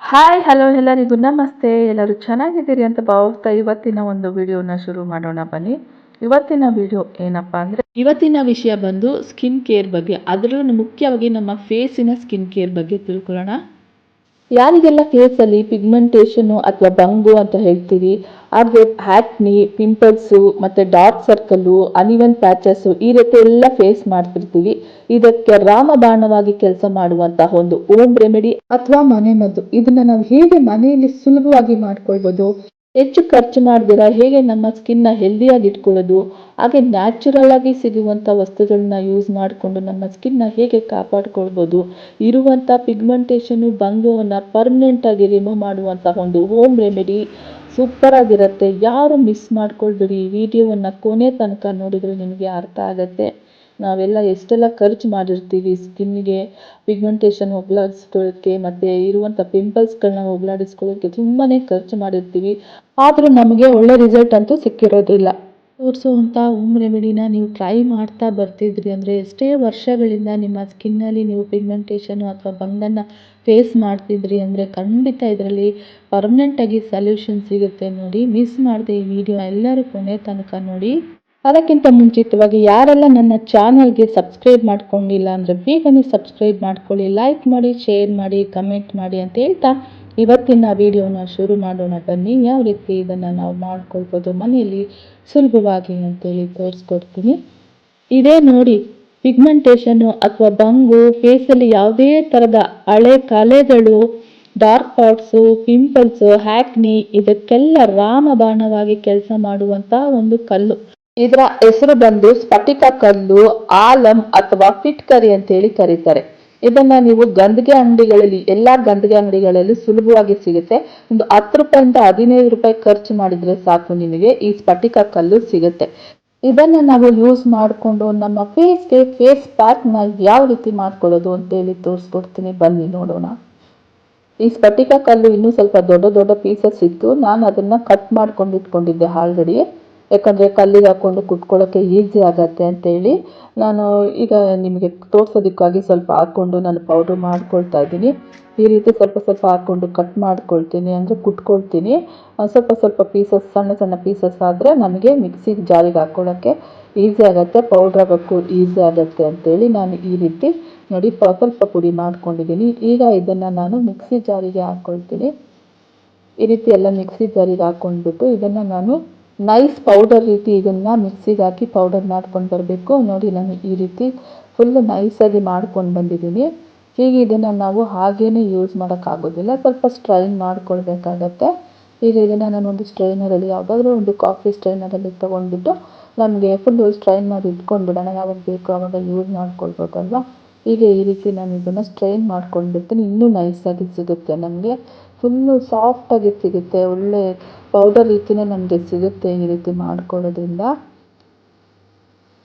Hi hello ಎಲ್ಲರಿಗೂ ನಮಸ್ತೆ. ಎಲ್ಲರೂ ಚೆನ್ನಾಗಿದ್ದೀರಿ ಅಂತ ಭಾವಿಸ್ತಾ ಇವತ್ತಿನ ಒಂದು ವಿಡಿಯೋನ ಶುರು ಮಾಡೋಣ ಬನ್ನಿ. ಇವತ್ತಿನ ವಿಡಿಯೋ ಏನಪ್ಪ ಅಂದರೆ ಇವತ್ತಿನ ವಿಷಯ ಬಂದು ಸ್ಕಿನ್ ಕೇರ್ ಬಗ್ಗೆ, ಅದರಲ್ಲೂ ಮುಖ್ಯವಾಗಿ ನಮ್ಮ ಫೇಸಿನ ಸ್ಕಿನ್ ಕೇರ್ ಬಗ್ಗೆ ತಿಳ್ಕೊಳ್ಳೋಣ. ಯಾರಿಗೆಲ್ಲ ಫೇಸಲ್ಲಿ ಪಿಗ್ಮೆಂಟೇಷನು ಅಥವಾ ಬಂಗು ಅಂತ ಹೇಳ್ತೀವಿ, ಹಾಗೆ ಹ್ಯಾಕ್ನಿ, ಪಿಂಪಲ್ಸು ಮತ್ತು ಡಾರ್ಕ್ ಸರ್ಕಲ್ಲು, ಅನಿವನ್ ಪ್ಯಾಚಸ್ಸು ಈ ರೀತಿ ಎಲ್ಲ ಫೇಸ್ ಮಾಡ್ತಿರ್ತೀವಿ. ಇದಕ್ಕೆ ರಾಮಬಾಣವಾಗಿ ಕೆಲಸ ಮಾಡುವಂತಹ ಒಂದು ಓಮ್ ರೆಮಿಡಿ ಅಥವಾ ಮನೆಮದ್ದು, ಇದನ್ನ ನಾವು ಹೇಗೆ ಮನೆಯಲ್ಲಿ ಸುಲಭವಾಗಿ ಮಾಡ್ಕೊಳ್ಬೋದು, ಹೆಚ್ಚು ಖರ್ಚು ಮಾಡ್ದಿರ ಹೇಗೆ ನಮ್ಮ ಸ್ಕಿನ್ನ ಹೆಲ್ದಿಯಾಗಿ ಇಟ್ಕೊಳ್ಳೋದು, ಹಾಗೆ ನ್ಯಾಚುರಲ್ ಆಗಿ ಸಿಗುವಂಥ ವಸ್ತುಗಳನ್ನ ಯೂಸ್ ಮಾಡಿಕೊಂಡು ನಮ್ಮ ಸ್ಕಿನ್ನ ಹೇಗೆ ಕಾಪಾಡ್ಕೊಳ್ಬೋದು, ಇರುವಂಥ ಪಿಗ್ಮೆಂಟೇಷನು ಬಂಗುವನ್ನು ಪರ್ಮನೆಂಟಾಗಿ ರಿಮೂವ್ ಮಾಡುವಂಥ ಒಂದು ಹೋಮ್ ರೆಮಿಡಿ ಸೂಪರ್ ಆಗಿರುತ್ತೆ. ಯಾರು ಮಿಸ್ ಮಾಡ್ಕೊಳ್ಬೇಡಿ, ಈ ವಿಡಿಯೋವನ್ನು ಕೊನೆ ತನಕ ನೋಡಿದರೆ ನಿಮಗೆ ಅರ್ಥ ಆಗುತ್ತೆ. ನಾವೆಲ್ಲ ಎಷ್ಟೆಲ್ಲ ಖರ್ಚು ಮಾಡಿರ್ತೀವಿ ಸ್ಕಿನ್ಗೆ ಪಿಗ್ಮೆಂಟೇಷನ್ ಹೋಗ್ಲಾಡಿಸ್ಕೊಳ್ಳೋಕ್ಕೆ ಮತ್ತು ಇರುವಂಥ ಪಿಂಪಲ್ಸ್ಗಳನ್ನ ಹೋಗ್ಲಾಡಿಸ್ಕೊಳ್ಳೋಕ್ಕೆ ತುಂಬಾ ಖರ್ಚು ಮಾಡಿರ್ತೀವಿ. ಆದರೂ ನಮಗೆ ಒಳ್ಳೆ ರಿಸಲ್ಟ್ ಅಂತೂ ಸಿಕ್ಕಿರೋದಿಲ್ಲ. ತೋರಿಸುವಂಥ ಹೋಮ್ ರೆಮಿಡಿನ ನೀವು ಟ್ರೈ ಮಾಡ್ತಾ ಬರ್ತಿದ್ರಿ ಅಂದರೆ, ಎಷ್ಟೇ ವರ್ಷಗಳಿಂದ ನಿಮ್ಮ ಸ್ಕಿನ್ನಲ್ಲಿ ನೀವು ಪಿಗ್ಮೆಂಟೇಷನು ಅಥವಾ ಬಂಗನ್ನು ಫೇಸ್ ಮಾಡ್ತಿದ್ರಿ ಅಂದರೆ ಖಂಡಿತ ಇದರಲ್ಲಿ ಪರ್ಮನೆಂಟಾಗಿ ಸೊಲ್ಯೂಷನ್ ಸಿಗುತ್ತೆ. ನೋಡಿ, ಮಿಸ್ ಮಾಡದೆ ಈ ವಿಡಿಯೋ ಎಲ್ಲರೂ ಕೊನೆ ತನಕ ನೋಡಿ. ಅದಕ್ಕಿಂತ ಮುಂಚಿತವಾಗಿ ಯಾರೆಲ್ಲ ನನ್ನ ಚಾನಲ್ಗೆ ಸಬ್ಸ್ಕ್ರೈಬ್ ಮಾಡ್ಕೊಂಡಿಲ್ಲ ಅಂದರೆ ಬೇಗನೆ ಸಬ್ಸ್ಕ್ರೈಬ್ ಮಾಡ್ಕೊಳ್ಳಿ, ಲೈಕ್ ಮಾಡಿ, ಶೇರ್ ಮಾಡಿ, ಕಮೆಂಟ್ ಮಾಡಿ ಅಂತ ಹೇಳ್ತಾ ಇವತ್ತಿನ ವಿಡಿಯೋನ ಶುರು ಮಾಡೋಣ ಬನ್ನಿ. ಯಾವ ರೀತಿ ಇದನ್ನು ನಾವು ಮಾಡ್ಕೊಳ್ಬೋದು ಮನೆಯಲ್ಲಿ ಸುಲಭವಾಗಿ ಅಂತೇಳಿ ತೋರಿಸ್ಕೊಡ್ತೀನಿ. ಇದೇ ನೋಡಿ, ಪಿಗ್ಮೆಂಟೇಷನ್ನು ಅಥವಾ ಬಂಗು, ಫೇಸಲ್ಲಿ ಯಾವುದೇ ಥರದ ಹಳೆ ಕಲೆಗಳು, ಡಾರ್ಕ್ ಸ್ಪಾಟ್ಸು, ಪಿಂಪಲ್ಸು, ಹ್ಯಾಕ್ನಿ ಇದಕ್ಕೆಲ್ಲ ರಾಮಬಾಣವಾಗಿ ಕೆಲಸ ಮಾಡುವಂಥ ಒಂದು ಕಲ್ಲು. ಇದರ ಹೆಸರು ಬಂದು ಸ್ಫಟಿಕ ಕಲ್ಲು, ಆಲಂ ಅಥವಾ ಫಿಟ್ಕರಿ ಅಂತೇಳಿ ಕರೀತಾರೆ. ಇದನ್ನ ನೀವು ಗಂಧಿಗೆ ಅಂಗಡಿಗಳಲ್ಲಿ, ಎಲ್ಲ ಗಂಧಿಗೆ ಅಂಗಡಿಗಳಲ್ಲಿ ಸುಲಭವಾಗಿ ಸಿಗುತ್ತೆ. ಒಂದು 10 ರೂಪಾಯಿಂದ 15 ರೂಪಾಯಿ ಖರ್ಚು ಮಾಡಿದ್ರೆ ಸಾಕು, ನಿಮಗೆ ಈ ಸ್ಫಟಿಕ ಕಲ್ಲು ಸಿಗುತ್ತೆ. ಇದನ್ನ ನಾವು ಯೂಸ್ ಮಾಡಿಕೊಂಡು ನಮ್ಮ ಫೇಸ್ಗೆ ಫೇಸ್ ಪ್ಯಾಕ್ನ ಯಾವ ರೀತಿ ಮಾಡ್ಕೊಳ್ಳೋದು ಅಂತೇಳಿ ತೋರಿಸ್ಕೊಡ್ತೀನಿ, ಬನ್ನಿ ನೋಡೋಣ. ಈ ಸ್ಫಟಿಕ ಕಲ್ಲು ಇನ್ನೂ ಸ್ವಲ್ಪ ದೊಡ್ಡ ದೊಡ್ಡ ಪೀಸಸ್ ಇತ್ತು, ನಾನು ಅದನ್ನು ಕಟ್ ಮಾಡ್ಕೊಂಡು ಇಟ್ಕೊಂಡಿದ್ದೆ ಆಲ್ರೆಡಿ. ಯಾಕಂದರೆ ಕಲ್ಲಿಗೆ ಹಾಕ್ಕೊಂಡು ಕುಟ್ಕೊಳ್ಳೋಕ್ಕೆ ಈಸಿ ಆಗತ್ತೆ ಅಂತೇಳಿ ನಾನು ಈಗ ನಿಮಗೆ ತೋರಿಸೋದಕ್ಕಾಗಿ ಸ್ವಲ್ಪ ಹಾಕ್ಕೊಂಡು ನಾನು ಪೌಡ್ರ್ ಮಾಡ್ಕೊಳ್ತಾ ಇದ್ದೀನಿ. ಈ ರೀತಿ ಸ್ವಲ್ಪ ಸ್ವಲ್ಪ ಹಾಕ್ಕೊಂಡು ಕಟ್ ಮಾಡ್ಕೊಳ್ತೀನಿ, ಅಂದರೆ ಕುಟ್ಕೊಳ್ತೀನಿ. ಸ್ವಲ್ಪ ಸ್ವಲ್ಪ ಪೀಸಸ್, ಸಣ್ಣ ಸಣ್ಣ ಪೀಸಸ್ ಆದರೆ ನಮಗೆ ಮಿಕ್ಸಿ ಜಾರಿಗೆ ಹಾಕ್ಕೊಳ್ಳೋಕ್ಕೆ ಈಸಿ ಆಗುತ್ತೆ, ಪೌಡ್ರ್ ಆಗೋಕ್ಕೂ ಈಸಿ ಆಗುತ್ತೆ ಅಂತೇಳಿ ನಾನು ಈ ರೀತಿ ನೋಡಿ ಸ್ವಲ್ಪ ಪುಡಿ ಮಾಡ್ಕೊಂಡಿದ್ದೀನಿ. ಈಗ ಇದನ್ನು ನಾನು ಮಿಕ್ಸಿ ಜಾರಿಗೆ ಹಾಕ್ಕೊಳ್ತೀನಿ. ಈ ರೀತಿ ಎಲ್ಲ ಮಿಕ್ಸಿ ಜಾರಿಗೆ ಹಾಕ್ಕೊಂಡ್ಬಿಟ್ಟು ಇದನ್ನು ನಾನು ನೈಸ್ ಪೌಡರ್ ರೀತಿ ಇದನ್ನು ಮಿಕ್ಸಿಗೆ ಹಾಕಿ ಪೌಡರ್ ಮಾಡ್ಕೊಂಡು ಬರಬೇಕು. ನೋಡಿ, ನಾನು ಈ ರೀತಿ ಫುಲ್ಲು ನೈಸಾಗಿ ಮಾಡ್ಕೊಂಡು ಬಂದಿದ್ದೀನಿ. ಹೀಗೆ ಇದನ್ನು ನಾವು ಹಾಗೇ ಯೂಸ್ ಮಾಡೋಕ್ಕಾಗೋದಿಲ್ಲ, ಸ್ವಲ್ಪ ಸ್ಟ್ರೈನ್ ಮಾಡ್ಕೊಳ್ಬೇಕಾಗತ್ತೆ. ಈಗ ಇದನ್ನು ನಾನು ಒಂದು ಸ್ಟ್ರೈನರಲ್ಲಿ, ಯಾವುದಾದ್ರೂ ಒಂದು ಕಾಫಿ ಸ್ಟ್ರೈನರಲ್ಲಿ ತೊಗೊಂಡ್ಬಿಟ್ಟು ನಮಗೆ ಫುಲ್ಲು ಸ್ಟ್ರೈನ್ ಮಾಡಿ ಇಟ್ಕೊಂಡ್ಬಿಡೋಣ, ಯಾವಾಗ ಬೇಕು ಆವಾಗ ಯೂಸ್ ಮಾಡ್ಕೊಳ್ಬೇಕಲ್ವ. ಈಗ ಈ ರೀತಿ ನಾನು ಇದನ್ನು ಸ್ಟ್ರೈನ್ ಮಾಡ್ಕೊಂಡ್ಬಿಡ್ತೀನಿ. ಇನ್ನೂ ನೈಸಾಗಿ ಸಿಗುತ್ತೆ ನಮಗೆ, ಫುಲ್ಲು ಸಾಫ್ಟಾಗಿ ಸಿಗುತ್ತೆ, ಒಳ್ಳೆ ಪೌಡರ್ ರೀತಿಯೇ ನಮಗೆ ಸಿಗುತ್ತೆ ಈ ರೀತಿ ಮಾಡ್ಕೊಳ್ಳೋದ್ರಿಂದ.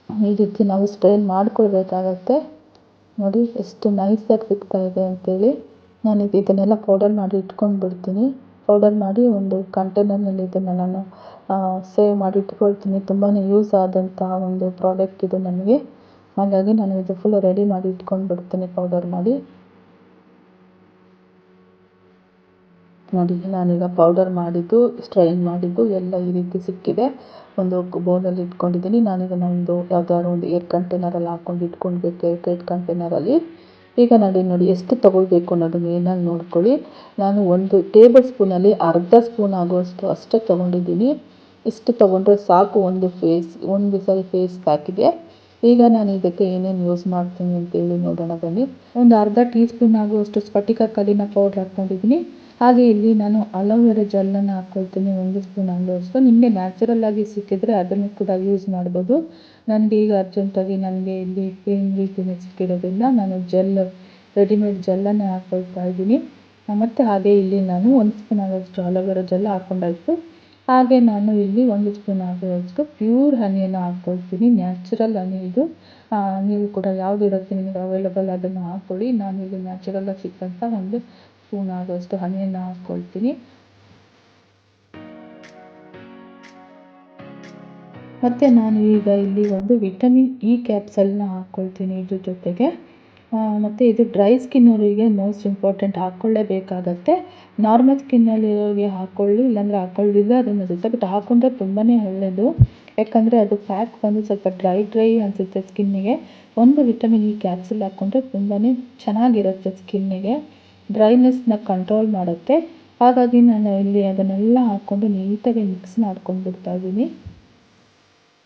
ಈ ರೀತಿ ನಾವು ಸ್ಟ್ರೈನ್ ಮಾಡ್ಕೊಳ್ಬೇಕಾಗತ್ತೆ. ನೋಡಿ ಎಷ್ಟು ನೈಸಾಗಿ ಸಿಗ್ತಾ ಇದೆ ಅಂತೇಳಿ. ನಾನು ಇದನ್ನೆಲ್ಲ ಪೌಡರ್ ಮಾಡಿ ಇಟ್ಕೊಂಡ್ಬಿಡ್ತೀನಿ. ಪೌಡರ್ ಮಾಡಿ ಒಂದು ಕಂಟೈನರ್ನಲ್ಲಿ ಇದನ್ನು ನಾನು ಸೇವ್ ಮಾಡಿ ಇಟ್ಕೊಳ್ತೀನಿ. ತುಂಬಾ ಯೂಸ್ ಆದಂಥ ಒಂದು ಪ್ರಾಡಕ್ಟ್ ಇದು ನನಗೆ, ಹಾಗಾಗಿ ನಾನು ಇದು ಫುಲ್ ರೆಡಿ ಮಾಡಿ ಇಟ್ಕೊಂಡ್ಬಿಡ್ತೀನಿ ಪೌಡರ್ ಮಾಡಿ. ನೋಡಿ, ನಾನೀಗ ಪೌಡರ್ ಮಾಡಿದ್ದು, ಸ್ಟ್ರೈನ್ ಮಾಡಿದ್ದು ಎಲ್ಲ ಈ ರೀತಿ ಸಿಕ್ಕಿದೆ. ಒಂದು ಬೌಲಲ್ಲಿ ಇಟ್ಕೊಂಡಿದ್ದೀನಿ. ನಾನು ಇದನ್ನು ಒಂದು ಯಾವುದಾದ್ರು ಒಂದು ಏರ್ ಕಂಟೈನರಲ್ಲಿ ಹಾಕ್ಕೊಂಡು ಇಟ್ಕೊಳ್ಬೇಕು, ಏರ್ ಕಂಟೈನರಲ್ಲಿ. ಈಗ ನೋಡಿ ಎಷ್ಟು ತೊಗೊಳ್ಬೇಕು ಅನ್ನೋದನ್ನು ಏನಾಗಿ ನೋಡ್ಕೊಳ್ಳಿ. ನಾನು 1 ಟೇಬಲ್ ಸ್ಪೂನಲ್ಲಿ ಅರ್ಧ ಸ್ಪೂನ್ ಆಗುವಷ್ಟು ಅಷ್ಟೇ ತೊಗೊಂಡಿದ್ದೀನಿ. ಇಷ್ಟು ತೊಗೊಂಡ್ರೆ ಸಾಕು ಒಂದು ಸರಿ ಫೇಸ್ ಪ್ಯಾಕಿಗೆ. ಈಗ ನಾನು ಇದಕ್ಕೆ ಏನೇನು ಯೂಸ್ ಮಾಡ್ತೀನಿ ಅಂತೇಳಿ ನೋಡೋಣ ಬನ್ನಿ. ಒಂದು ಅರ್ಧ ಟೀ ಸ್ಪೂನ್ ಆಗುವಷ್ಟು ಸ್ಫಟಿಕ ಕಲ್ಲಿನ ಪೌಡ್ರ್ ಹಾಕ್ಕೊಂಡಿದ್ದೀನಿ. ಹಾಗೆ ಇಲ್ಲಿ ನಾನು ಅಲೋವೆರಾ ಜೆಲ್ಲನ್ನು ಹಾಕ್ಕೊಳ್ತೀನಿ, 1 ಸ್ಪೂನ್ ಆಗುವಷ್ಟು. ನಿಮಗೆ ನ್ಯಾಚುರಲ್ ಆಗಿ ಸಿಕ್ಕಿದ್ರೆ ಅದನ್ನು ಕೂಡ ಯೂಸ್ ಮಾಡ್ಬೋದು. ನನಗೆ ಈಗ ಅರ್ಜೆಂಟಾಗಿ ನನಗೆ ಇಲ್ಲಿ ಕ್ರೀಮ್ ರೀತಿಯೇ ಸಿಕ್ಕಿರೋದ್ರಿಂದ ನಾನು ರೆಡಿಮೇಡ್ ಜೆಲ್ಲನ್ನು ಹಾಕ್ಕೊಳ್ತಾ ಇದ್ದೀನಿ. ಮತ್ತು ಹಾಗೆ ಇಲ್ಲಿ ನಾನು 1 ಸ್ಪೂನ್ ಆಗುವಷ್ಟು ಅಲೋವೆರಾ ಜೆಲ್ ಹಾಕ್ಕೊಂಡಾಯಿತು. ಹಾಗೆ ನಾನು ಇಲ್ಲಿ 1 ಸ್ಪೂನ್ ಆಗುವಷ್ಟು ಪ್ಯೂರ್ ಹನಿಯನ್ನು ಹಾಕ್ಕೊಳ್ತೀನಿ, ನ್ಯಾಚುರಲ್ ಹನಿ ಇದು. ನೀವು ಕೂಡ ಯಾವುದಿರುತ್ತೆ ನಿಮಗೆ ಅವೈಲಬಲ್ ಅದನ್ನು ಹಾಕ್ಕೊಳ್ಳಿ. ನಾನು ಇಲ್ಲಿ ನ್ಯಾಚುರಲಾಗಿ ಸಿಕ್ಕಂಥ 1 ಸ್ಪೂನ್ ಆಗುವಷ್ಟು ಹನಿಯನ್ನು ಹಾಕ್ಕೊಳ್ತೀನಿ. ಮತ್ತು ನಾನು ಈಗ ಇಲ್ಲಿ ಒಂದು ವಿಟಮಿನ್ ಇ ಕ್ಯಾಪ್ಸಲ್ನ ಹಾಕ್ಕೊಳ್ತೀನಿ ಇದ್ರ ಜೊತೆಗೆ. ಮತ್ತು ಇದು ಡ್ರೈ ಸ್ಕಿನ್ನವರಿಗೆ ಮೋಸ್ಟ್ ಇಂಪಾರ್ಟೆಂಟ್ ಹಾಕ್ಕೊಳ್ಳೇಬೇಕಾಗತ್ತೆ. ನಾರ್ಮಲ್ ಸ್ಕಿನ್ನಲ್ಲಿರೋರಿಗೆ ಹಾಕ್ಕೊಳ್ಳಿ, ಇಲ್ಲಾಂದರೆ ಹಾಕ್ಕೊಳ್ಳಿಲ್ಲ ಅದನ್ನು ಜೊತೆ ಬಟ್ ಹಾಕ್ಕೊಂಡ್ರೆ ತುಂಬಾ ಒಳ್ಳೆಯದು. ಯಾಕಂದರೆ ಅದು ಪ್ಯಾಕ್ ಬಂದು ಸ್ವಲ್ಪ ಡ್ರೈ ಅನಿಸುತ್ತೆ ಸ್ಕಿನ್ನಿಗೆ. ಒಂದು ವಿಟಮಿನ್ ಇ ಕ್ಯಾಪ್ಸೂಲ್ ಹಾಕ್ಕೊಂಡ್ರೆ ತುಂಬಾ ಚೆನ್ನಾಗಿರುತ್ತೆ ಸ್ಕಿನ್ನಿಗೆ. ಡ್ರೈನೆಸ್ನ ಕಂಟ್ರೋಲ್ ಮಾಡುತ್ತೆ. ಹಾಗಾಗಿ ನಾನು ಇಲ್ಲಿ ಅದನ್ನೆಲ್ಲ ಹಾಕ್ಕೊಂಡು ನೀಟಾಗಿ ಮಿಕ್ಸ್ ಮಾಡ್ಕೊಂಡು ಬಿಡ್ತಾ ಇದ್ದೀನಿ.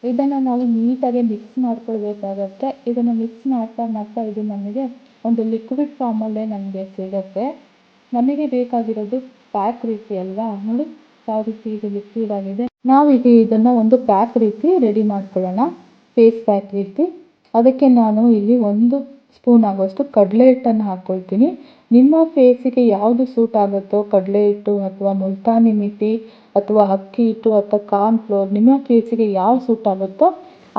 ಇದನ್ನು ನಾವು ನೀಟಾಗಿ ಮಿಕ್ಸ್ ಮಾಡ್ಕೊಳ್ಬೇಕಾಗತ್ತೆ. ಇದನ್ನು ಮಿಕ್ಸ್ ಮಾಡ್ತಾ ಇದು ನಮಗೆ ಒಂದು ಲಿಕ್ವಿಡ್ ಫಾರ್ಮಲ್ಲೇ ನಮಗೆ ಸಿಗುತ್ತೆ. ನಮಗೆ ಬೇಕಾಗಿರೋದು ಪ್ಯಾಕ್ ರೀತಿ ಅಲ್ವಾ, ನೋಡಿ ಯಾವ ರೀತಿ ಇದು ಲಿಕ್ವಿಡ್ ಆಗಿದೆ. ನಾವೀಗ ಇದನ್ನು ಒಂದು ಪ್ಯಾಕ್ ರೀತಿ ರೆಡಿ ಮಾಡ್ಕೊಳ್ಳೋಣ, ಫೇಸ್ ಪ್ಯಾಕ್ ರೀತಿ. ಅದಕ್ಕೆ ನಾನು ಇಲ್ಲಿ 1 ಸ್ಪೂನ್ ಆಗೋಷ್ಟು ಕಡಲೆ ಹಿಟ್ಟನ್ನು ಹಾಕ್ಕೊಳ್ತೀನಿ. ನಿಮ್ಮ ಫೇಸಿಗೆ ಯಾವುದು ಸೂಟ್ ಆಗುತ್ತೋ, ಕಡಲೆ ಹಿಟ್ಟು ಅಥವಾ ಮುಲ್ತಾನಿ ಮಿಟ್ಟಿ ಅಥವಾ ಅಕ್ಕಿ ಹಿಟ್ಟು ಅಥವಾ ಕಾರ್ನ್ ಫ್ಲೋರ್, ನಿಮ್ಮ ಫೇಸಿಗೆ ಯಾವ ಸೂಟ್ ಆಗುತ್ತೋ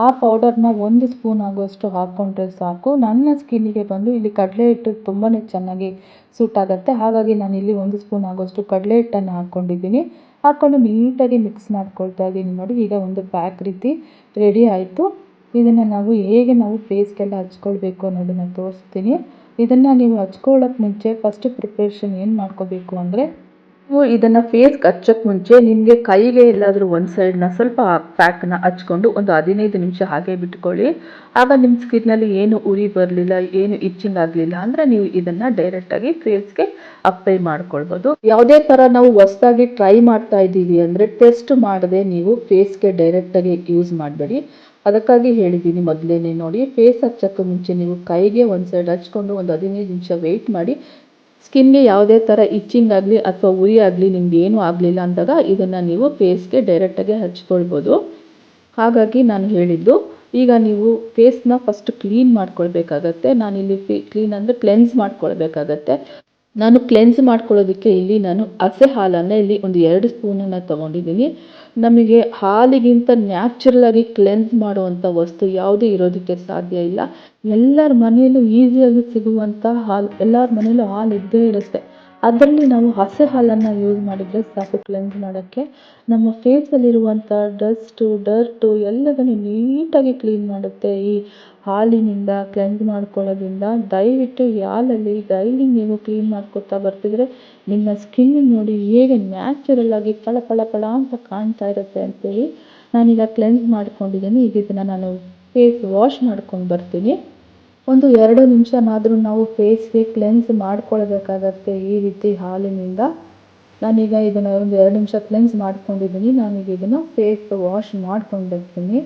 ಆ ಪೌಡರ್ನ 1 ಸ್ಪೂನ್ ಆಗುವಷ್ಟು ಹಾಕ್ಕೊಂಡ್ರೆ ಸಾಕು. ನನ್ನ ಸ್ಕಿನ್ನಿಗೆ ಬಂದು ಇಲ್ಲಿ ಕಡಲೆ ಹಿಟ್ಟು ತುಂಬಾ ಚೆನ್ನಾಗಿ ಸೂಟ್ ಆಗುತ್ತೆ. ಹಾಗಾಗಿ ನಾನು ಇಲ್ಲಿ 1 ಸ್ಪೂನ್ ಆಗುವಷ್ಟು ಕಡಲೆ ಹಿಟ್ಟನ್ನು ಹಾಕ್ಕೊಂಡಿದ್ದೀನಿ. ಹಾಕ್ಕೊಂಡು ನೀಟಾಗಿ ಮಿಕ್ಸ್ ಮಾಡ್ಕೊಳ್ತಾ ಇದ್ದೀನಿ. ನೋಡಿ, ಈಗ ಒಂದು ಪ್ಯಾಕ್ ರೀತಿ ರೆಡಿ ಆಯಿತು. ಇದನ್ನು ನಾವು ಫೇಸ್ಗೆಲ್ಲ ಹಚ್ಕೊಳ್ಬೇಕು ಅನ್ನೋದನ್ನು ತೋರಿಸ್ತೀನಿ. ಇದನ್ನು ನೀವು ಹಚ್ಕೊಳ್ಳೋಕೆ ಮುಂಚೆ ಫಸ್ಟ್ ಪ್ರಿಪ್ರೇಷನ್ ಏನು ಮಾಡ್ಕೋಬೇಕು ಅಂದರೆ, ನೀವು ಇದನ್ನು ಫೇಸ್ಗೆ ಹಚ್ಚೋಕ್ಕೆ ಮುಂಚೆ ನಿಮಗೆ ಕೈಗೆ ಎಲ್ಲಾದರೂ ಒಂದು ಸೈಡ್ನ ಸ್ವಲ್ಪ ಪ್ಯಾಕ್ನ ಹಚ್ಕೊಂಡು ಒಂದು 15 ನಿಮಿಷ ಹಾಗೆ ಬಿಟ್ಕೊಳ್ಳಿ. ಆಗ ನಿಮ್ಮ ಸ್ಕಿನ್ನಲ್ಲಿ ಏನು ಉರಿ ಬರಲಿಲ್ಲ, ಏನು ಇಚ್ಚಿಂಗ್ ಆಗಲಿಲ್ಲ ಅಂದರೆ ನೀವು ಇದನ್ನು ಡೈರೆಕ್ಟಾಗಿ ಫೇಸ್ಗೆ ಅಪ್ಲೈ ಮಾಡ್ಕೊಳ್ಬೋದು. ಯಾವುದೇ ಥರ ನಾವು ಹೊಸದಾಗಿ ಟ್ರೈ ಮಾಡ್ತಾ ಇದ್ದೀವಿ ಅಂದರೆ ಟೆಸ್ಟ್ ಮಾಡದೆ ನೀವು ಫೇಸ್ಗೆ ಡೈರೆಕ್ಟಾಗಿ ಯೂಸ್ ಮಾಡಬೇಡಿ. ಅದಕ್ಕಾಗಿ ಹೇಳಿದ್ದೀನಿ ಮೊದಲೇ. ನೋಡಿ, ಫೇಸ್ ಹಚ್ಚೋಕ್ಕೆ ಮುಂಚೆ ನೀವು ಕೈಗೆ ಒಂದು ಸೈಡ್ ಹಚ್ಕೊಂಡು ಒಂದು 15 ನಿಮಿಷ ವೆಯ್ಟ್ ಮಾಡಿ. ಸ್ಕಿನ್ಗೆ ಯಾವುದೇ ಥರ ಇಚ್ಚಿಂಗ್ ಆಗಲಿ ಅಥವಾ ಉರಿ ಆಗಲಿ ನಿಮ್ಗೆ ಏನೂ ಆಗಲಿಲ್ಲ ಅಂದಾಗ ಇದನ್ನು ನೀವು ಫೇಸ್ಗೆ ಡೈರೆಕ್ಟಾಗಿ ಹಚ್ಕೊಳ್ಬೋದು. ಹಾಗಾಗಿ ನಾನು ಹೇಳಿದ್ದು. ಈಗ ನೀವು ಫೇಸ್ನ ಫಸ್ಟ್ ಕ್ಲೀನ್ ಮಾಡ್ಕೊಳ್ಬೇಕಾಗತ್ತೆ. ನಾನಿಲ್ಲಿ ಕ್ಲೀನ್ ಅಂದರೆ ಕ್ಲೆನ್ಸ್ ಮಾಡ್ಕೊಳ್ಬೇಕಾಗತ್ತೆ. ನಾನು ಕ್ಲೆನ್ಸ್ ಮಾಡ್ಕೊಳ್ಳೋದಕ್ಕೆ ಇಲ್ಲಿ ನಾನು ಹಸೆ ಹಾಲನ್ನು ಇಲ್ಲಿ ಒಂದು 2 ಸ್ಪೂನನ್ನು ತೊಗೊಂಡಿದ್ದೀನಿ. ನಮಗೆ ಹಾಲಿಗಿಂತ ನ್ಯಾಚುರಲಾಗಿ ಕ್ಲೆನ್ಸ್ ಮಾಡುವಂಥ ವಸ್ತು ಯಾವುದೂ ಇರೋದಕ್ಕೆ ಸಾಧ್ಯ ಇಲ್ಲ. ಎಲ್ಲರ ಮನೆಯಲ್ಲೂ ಈಸಿಯಾಗಿ ಸಿಗುವಂಥ ಹಾಲು, ಎಲ್ಲರ ಮನೆಯಲ್ಲೂ ಹಾಲು ಇದ್ದೇ ಇರುತ್ತೆ. ಅದರಲ್ಲಿ ನಾವು ಹಸೆ ಹಾಲನ್ನು ಯೂಸ್ ಮಾಡಿದರೆ ಸಾಕು ಕ್ಲೆನ್ಸ್ ಮಾಡೋಕ್ಕೆ. ನಮ್ಮ ಫೇಸಲ್ಲಿರುವಂಥ ಡರ್ಟು ಎಲ್ಲದನ್ನು ನೀಟಾಗಿ ಕ್ಲೀನ್ ಮಾಡುತ್ತೆ ಈ ಹಾಲಿನಿಂದ. ಕ್ಲೆನ್ಸ್ ಮಾಡ್ಕೊಳ್ಳೋದ್ರಿಂದ ದಯವಿಟ್ಟು ಈ ಹಾಲಲ್ಲಿ ಡೈಲಿ ನೀವು ಕ್ಲೀನ್ ಮಾಡ್ಕೊತಾ ಬರ್ತಿದ್ರೆ ನಿಮ್ಮ ಸ್ಕಿನ್ ನೋಡಿ ಹೇಗೆ ನ್ಯಾಚುರಲ್ಲಾಗಿ ಫಳ ಫಳ ಫಳ ಅಂತ ಕಾಣ್ತಾ ಇರುತ್ತೆ ಅಂತೇಳಿ. ನಾನೀಗ ಕ್ಲೆನ್ಸ್ ಮಾಡ್ಕೊಂಡಿದ್ದೀನಿ. ಈಗ ಇದನ್ನು ನಾನು ಫೇಸ್ ವಾಶ್ ಮಾಡ್ಕೊಂಡು ಬರ್ತೀನಿ. ಒಂದು 2 ನಿಮಿಷನಾದರೂ ನಾವು ಫೇಸ್ಗೆ ಕ್ಲೆನ್ಸ್ ಮಾಡ್ಕೊಳ್ಬೇಕಾಗತ್ತೆ ಈ ರೀತಿ ಹಾಲಿನಿಂದ. ನಾನೀಗ ಇದನ್ನು ಒಂದು 2 ನಿಮಿಷ ಕ್ಲೆನ್ಸ್ ಮಾಡ್ಕೊಂಡಿದ್ದೀನಿ. ನಾನೀಗ ಇದನ್ನು ಫೇಸ್ ವಾಶ್ ಮಾಡ್ಕೊಂಡು ಬರ್ತೀನಿ.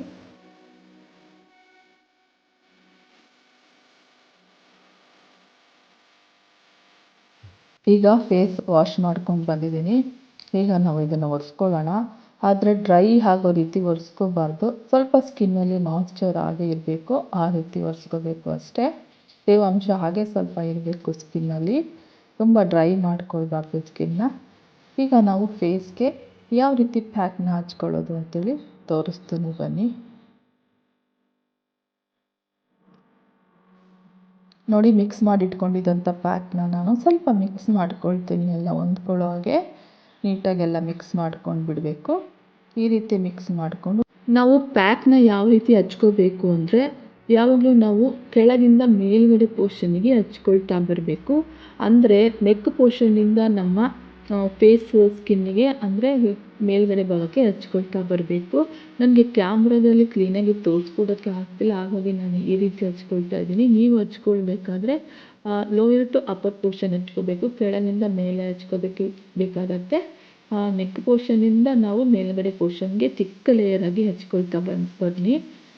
ಈಗ ಫೇಸ್ ವಾಶ್ ಮಾಡ್ಕೊಂಡು ಬಂದಿದ್ದೀನಿ. ಈಗ ನಾವು ಇದನ್ನು ಒರೆಸ್ಕೊಳ್ಳೋಣ. ಆದರೆ ಡ್ರೈ ಆಗೋ ರೀತಿ ಒರೆಸ್ಕೋಬಾರ್ದು. ಸ್ವಲ್ಪ ಸ್ಕಿನ್ನಲ್ಲಿ ಮಾಯ್ಶ್ಚರ್ ಆಗೇ ಇರಬೇಕು, ಆ ರೀತಿ ಒರೆಸ್ಕೋಬೇಕು ಅಷ್ಟೇ. ತೇವಾಂಶ ಹಾಗೆ ಸ್ವಲ್ಪ ಇರಬೇಕು ಸ್ಕಿನ್ನಲ್ಲಿ, ತುಂಬ ಡ್ರೈ ಮಾಡ್ಕೊಳ್ಬಾರ್ದು ಸ್ಕಿನ್ನ. ಈಗ ನಾವು ಫೇಸ್ಗೆ ಯಾವ ರೀತಿ ಪ್ಯಾಕ್ನ ಹಚ್ಕೊಳ್ಳೋದು ಅಂತೇಳಿ ತೋರಿಸ್ತೀನಿ ಬನ್ನಿ. ನೋಡಿ, ಮಿಕ್ಸ್ ಮಾಡಿ ಇಟ್ಕೊಂಡಿದ್ದಂಥ ಪ್ಯಾಕ್ನ ನಾನು ಸ್ವಲ್ಪ ಮಿಕ್ಸ್ ಮಾಡ್ಕೊಳ್ತೀನಿ. ಎಲ್ಲ ಹೊಂದ್ಕೊಳ್ಳೋ ಹಾಗೆ ನೀಟಾಗೆಲ್ಲ ಮಿಕ್ಸ್ ಮಾಡ್ಕೊಂಡು ಬಿಡಬೇಕು. ಈ ರೀತಿ ಮಿಕ್ಸ್ ಮಾಡಿಕೊಂಡು ನಾವು ಪ್ಯಾಕ್ನ ಯಾವ ರೀತಿ ಹಚ್ಕೋಬೇಕು ಅಂದರೆ, ಯಾವಾಗಲೂ ನಾವು ಕೆಳಗಿಂದ ಮೇಲ್ಗಡೆ ಪೋರ್ಷನ್ನಿಗೆ ಹಚ್ಕೊಳ್ತಾ ಬರಬೇಕು. ಅಂದರೆ ನೆಕ್ ಪೋರ್ಷನ್ನಿಂದ ನಮ್ಮ ಫೇಸ್ ಸ್ಕಿನ್ನಿಗೆ ಅಂದರೆ ಮೇಲ್ಗಡೆ ಭಾಗಕ್ಕೆ ಹಚ್ಕೊಳ್ತಾ ಬರಬೇಕು. ನನಗೆ ಕ್ಯಾಮ್ರಾದಲ್ಲಿ ಕ್ಲೀನಾಗಿ ತೋರಿಸ್ಕೊಡೋಕ್ಕೆ ಆಗ್ತಿಲ್ಲ, ಹಾಗಾಗಿ ನಾನು ಈ ರೀತಿ ಹಚ್ಕೊಳ್ತಾ ಇದ್ದೀನಿ. ನೀವು ಹಚ್ಕೊಳ್ಬೇಕಾದ್ರೆ ಲೋಯರ್ ಟು ಅಪ್ಪರ್ ಪೋರ್ಷನ್ ಹಚ್ಕೋಬೇಕು. ಕೆಳಗಿಂದ ಮೇಲೆ ಹಚ್ಕೋದಕ್ಕೆ ಬೇಕಾಗತ್ತೆ. ನೆಕ್ ಪೋರ್ಷನ್ನಿಂದ ನಾವು ಮೇಲ್ಗಡೆ ಪೋರ್ಷನ್ಗೆ ಚಿಕ್ಕ ಲೇಯರಾಗಿ ಹಚ್ಕೊಳ್ತಾ ಬನ್ನಿ.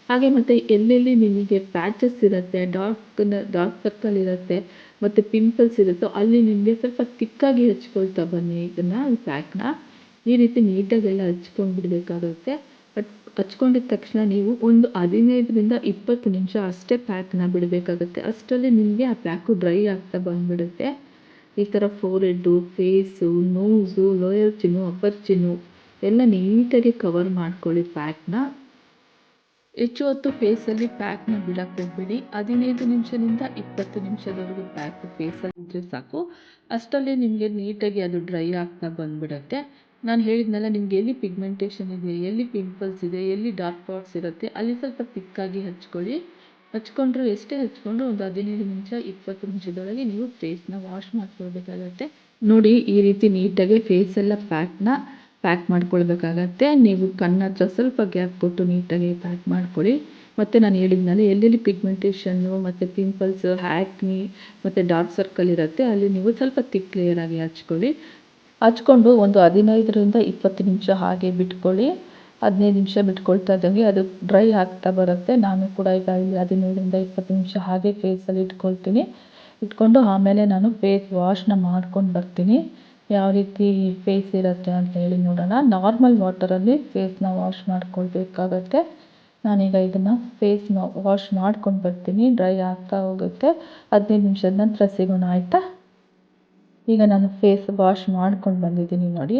ಹಾಗೆ ಮತ್ತು ಎಲ್ಲೆಲ್ಲಿ ನಿಮಗೆ ಪ್ಯಾಚಸ್ ಇರುತ್ತೆ, ಡಾರ್ಕ್ ಸರ್ಕಲ್ ಇರುತ್ತೆ ಮತ್ತು ಪಿಂಪಲ್ಸ್ ಇರುತ್ತೋ ಅಲ್ಲಿ ನಿಮಗೆ ಸ್ವಲ್ಪ ತಿಕ್ಕಾಗಿ ಹಚ್ಕೊಳ್ತಾ ಬನ್ನಿ ಇದನ್ನು, ಪ್ಯಾಕ್ನ. ಈ ರೀತಿ ನೀಟಾಗೆಲ್ಲ ಹಚ್ಕೊಂಡು ಬಿಡಬೇಕಾಗುತ್ತೆ. ಹಚ್ಕೊಂಡಿದ ತಕ್ಷಣ ನೀವು ಒಂದು 15ರಿಂದ 20 ನಿಮಿಷ ಅಷ್ಟೇ ಪ್ಯಾಕ್ನ ಬಿಡಬೇಕಾಗುತ್ತೆ. ಅಷ್ಟರಲ್ಲಿ ನಿಮಗೆ ಆ ಪ್ಯಾಕು ಡ್ರೈ ಆಗ್ತಾ ಬಂದುಬಿಡುತ್ತೆ. ಈ ಥರ ಫೋರೆಡ್ಡು, ಫೇಸು, ನೋಸು, ಲೋಯರ್ ಚಿನ್ನು, ಅಪ್ಪರ್ ಚಿನ್ನು ಎಲ್ಲ ನೀಟಾಗಿ ಕವರ್ ಮಾಡ್ಕೊಳ್ಳಿ ಪ್ಯಾಕ್ನ. ಹೆಚ್ಚು ಹೊತ್ತು ಫೇಸಲ್ಲಿ ಪ್ಯಾಕ್ನ ಬಿಡಕ್ಕೆ ಹೋಗಬೇಡಿ. 15 ನಿಮಿಷದಿಂದ 20 ನಿಮಿಷದವರೆಗೂ ಪ್ಯಾಕ್ ಫೇಸಲ್ಲಿ ಇದ್ದರೆ ಸಾಕು. ಅಷ್ಟರಲ್ಲಿ ನಿಮಗೆ ನೀಟಾಗಿ ಅದು ಡ್ರೈ ಆಗ್ತಾ ಬಂದುಬಿಡುತ್ತೆ. ನಾನು ಹೇಳಿದ್ನಲ್ಲ, ನಿಮ್ಗೆ ಎಲ್ಲಿ ಪಿಗ್ಮೆಂಟೇಷನ್ ಇದೆ, ಎಲ್ಲಿ ಪಿಂಪಲ್ಸ್ ಇದೆ, ಎಲ್ಲಿ ಡಾರ್ಕ್ ಸ್ಪಾಟ್ಸ್ ಇರುತ್ತೆ ಅಲ್ಲಿ ಸ್ವಲ್ಪ ತಿಕ್ಕಾಗಿ ಹಚ್ಕೊಳ್ಳಿ. ಹಚ್ಕೊಂಡ್ರೆ ಎಷ್ಟೇ ಹಚ್ಕೊಂಡ್ರು ಒಂದು 15 ನಿಮಿಷ 20 ನಿಮಿಷದೊಳಗೆ ನೀವು ಫೇಸ್ನ ವಾಶ್ ಮಾಡ್ಕೊಳ್ಬೇಕಾಗತ್ತೆ. ನೋಡಿ ಈ ರೀತಿ ನೀಟಾಗಿ ಫೇಸ್ ಎಲ್ಲ ಪ್ಯಾಕ್ ಮಾಡ್ಕೊಳ್ಬೇಕಾಗತ್ತೆ. ನೀವು ಕಣ್ಣ ಹತ್ರ ಸ್ವಲ್ಪ ಗ್ಯಾಪ್ ಕೊಟ್ಟು ನೀಟಾಗಿ ಪ್ಯಾಕ್ ಮಾಡ್ಕೊಳ್ಳಿ. ಮತ್ತು ನಾನು ಹೇಳಿದ್ನಲ್ಲ ಎಲ್ಲೆಲ್ಲಿ ಪಿಗ್ಮೆಂಟೇಷನ್ನು ಮತ್ತು ಪಿಂಪಲ್ಸ್, ಹ್ಯಾಕ್ನಿ ಮತ್ತು ಡಾರ್ಕ್ ಸರ್ಕಲ್ ಇರುತ್ತೆ ಅಲ್ಲಿ ನೀವು ಸ್ವಲ್ಪ ಥಿಕ್ ಲೇಯರಾಗಿ ಹಚ್ಕೊಳ್ಳಿ. ಹಚ್ಕೊಂಡು ಒಂದು 15ರಿಂದ 20 ನಿಮಿಷ ಹಾಗೆ ಬಿಟ್ಕೊಳ್ಳಿ. 15 ನಿಮಿಷ ಬಿಟ್ಕೊಳ್ತಾ ಇದ್ದಂಗೆ ಅದು ಡ್ರೈ ಆಗ್ತಾ ಬರುತ್ತೆ. ನಾನು ಕೂಡ ಈಗ ಇಲ್ಲಿ 15ರಿಂದ 20 ನಿಮಿಷ ಹಾಗೆ ಫೇಸಲ್ಲಿ ಇಟ್ಕೊಂಡು ಆಮೇಲೆ ನಾನು ಫೇಸ್ ವಾಶ್ನ ಮಾಡ್ಕೊಂಡು ಬರ್ತೀನಿ. ಯಾವ ರೀತಿ ಫೇಸ್ ಇರುತ್ತೆ ಅಂತ ಹೇಳಿ ನೋಡೋಣ. ನಾರ್ಮಲ್ ವಾಟರಲ್ಲಿ ಫೇಸ್ನ ವಾಶ್ ಮಾಡ್ಕೊಳ್ಬೇಕಾಗತ್ತೆ. ನಾನೀಗ ಇದನ್ನು ಫೇಸ್ನ ವಾಶ್ ಮಾಡ್ಕೊಂಡು ಬರ್ತೀನಿ. ಡ್ರೈ ಆಗ್ತಾ ಹೋಗುತ್ತೆ. 15 ನಿಮಿಷದ ನಂತರ ಸಿಗೋಣ ಆಯಿತಾ. ಈಗ ನಾನು ಫೇಸ್ ವಾಶ್ ಮಾಡ್ಕೊಂಡು ಬಂದಿದ್ದೀನಿ ನೋಡಿ.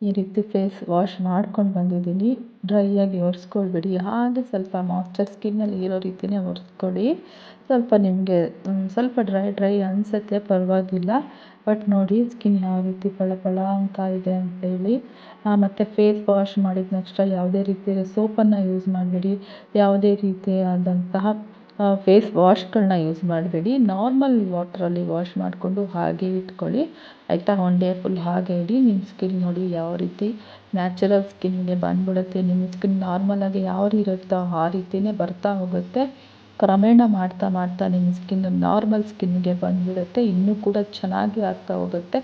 ಈ ರೀತಿ ಫೇಸ್ ವಾಶ್ ಮಾಡ್ಕೊಂಡು ಬಂದಿದ್ದೀನಿ. ಡ್ರೈಯಾಗಿ ಒರೆಸ್ಕೊಳ್ಬೇಡಿ, ಹಾಗೆ ಸ್ವಲ್ಪ ಮಾಯ್ಶ್ಚರ್ ಸ್ಕಿನ್ನಲ್ಲಿ ಇರೋ ರೀತಿಯೇ ಒರೆಸ್ಕೊಳ್ಳಿ. ಸ್ವಲ್ಪ ನಿಮಗೆ ಸ್ವಲ್ಪ ಡ್ರೈ ಅನಿಸುತ್ತೆ, ಪರವಾಗಿಲ್ಲ. ಬಟ್ ನೋಡಿ ಸ್ಕಿನ್ ಯಾವ ರೀತಿ ಫಳ ಫಳ ಅಂತ ಇದೆ ಅಂತೇಳಿ. ಮತ್ತು ಫೇಸ್ ವಾಶ್ ಮಾಡಿದ ನೆಕ್ಸ್ಟ್ ಯಾವುದೇ ರೀತಿಯ ಸೋಪನ್ನು ಯೂಸ್ ಮಾಡಬೇಡಿ. ಯಾವುದೇ ರೀತಿಯಾದಂತಹ ಫೇಸ್ ವಾಶ್ಗಳನ್ನ ಯೂಸ್ ಮಾಡಬೇಡಿ. ನಾರ್ಮಲ್ ವಾಟ್ರಲ್ಲಿ ವಾಶ್ ಮಾಡಿಕೊಂಡು ಹಾಗೆ ಇಟ್ಕೊಳ್ಳಿ ಆಯಿತಾ. ಒನ್ ಡೇ ಫುಲ್ ಹಾಗೆ ಇಡಿ. ನಿಮ್ಮ ಸ್ಕಿನ್ ನೋಡಿ ಯಾವ ರೀತಿ ನ್ಯಾಚುರಲ್ ಸ್ಕಿನ್ಗೆ ಬಂದ್ಬಿಡುತ್ತೆ. ನಿಮ್ಮ ಸ್ಕಿನ್ ನಾರ್ಮಲಾಗಿ ಯಾವ ಇರುತ್ತೋ ಆ ರೀತಿಯೇ ಬರ್ತಾ ಹೋಗುತ್ತೆ. ಕ್ರಮೇಣ ಮಾಡ್ತಾ ನಿಮ್ಮ ಸ್ಕಿನ್ ನಾರ್ಮಲ್ ಸ್ಕಿನ್ಗೆ ಬಂದುಬಿಡುತ್ತೆ. ಇನ್ನೂ ಕೂಡ ಚೆನ್ನಾಗಿ ಆಗ್ತಾ ಹೋಗುತ್ತೆ.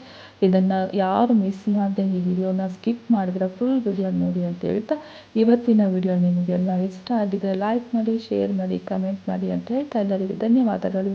ಇದನ್ನು ಯಾರು ಮಿಸ್ ಮಾಡದೆ ಈ ವಿಡಿಯೋನ ಸ್ಕಿಪ್ ಮಾಡಿದ್ರೆ ಫುಲ್ ವಿಡಿಯೋ ನೋಡಿ ಅಂತ ಹೇಳ್ತಾ, ಇವತ್ತಿನ ವಿಡಿಯೋ ನಿಮಗೆಲ್ಲ ಇಷ್ಟ ಆಗಿದೆ ಲೈಕ್ ಮಾಡಿ, ಶೇರ್ ಮಾಡಿ, ಕಮೆಂಟ್ ಮಾಡಿ ಅಂತ ಹೇಳ್ತಾ ಎಲ್ಲರಿಗೂ ಧನ್ಯವಾದಗಳು.